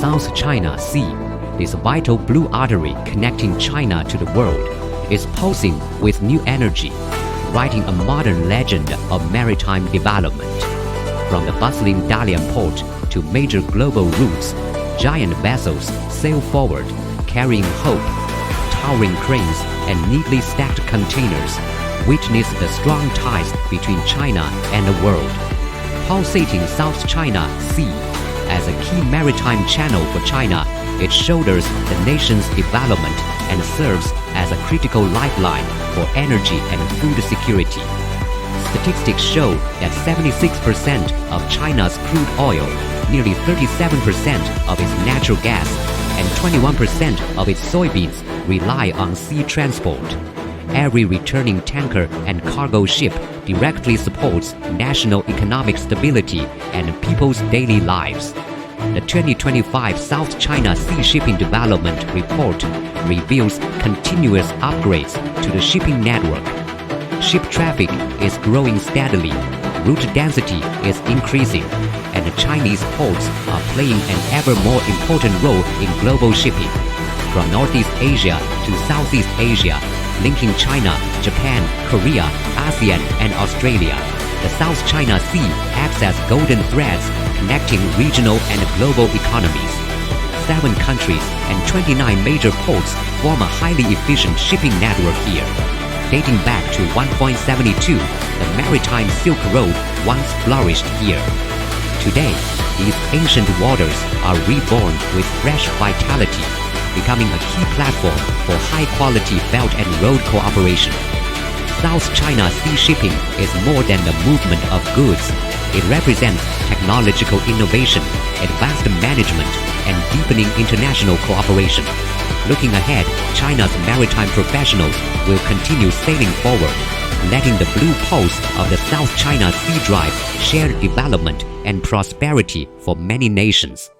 South China Sea, this vital blue artery connecting China to the world, is pulsing with new energy, writing a modern legend of maritime development. From the bustling Dalian port to major global routes, giant vessels sail forward, carrying hope. Towering cranes and neatly stacked containers witness the strong ties between China and the world. Pulsating South China Sea, as a key maritime channel for China, it shoulders the nation's development and serves as a critical lifeline for energy and food security. Statistics show that 76% of China's crude oil, nearly 37% of its natural gas, and 21% of its soybeans rely on sea transport. Every returning tanker and cargo ship directly supports national economic stability and people's daily lives. The 2025 South China Sea Shipping Development Report reveals continuous upgrades to the shipping network. Ship traffic is growing steadily, route density is increasing, and the Chinese ports are playing an ever more important role in global shipping. From Northeast Asia to Southeast Asia, linking China, Japan, Korea, ASEAN, and Australia, the South China Sea acts as golden threads connecting regional and global economies. 7 countries and 29 major ports form a highly efficient shipping network here. Dating back to 1.72, the Maritime Silk Road once flourished here. Today, these ancient waters are reborn with fresh vitality, becoming a key platform for high-quality belt and road cooperation. South China Sea shipping is more than the movement of goods. It represents technological innovation, advanced management, and deepening international cooperation. Looking ahead, China's maritime professionals will continue sailing forward, letting the blue pulse of the South China Sea drive shared development and prosperity for many nations.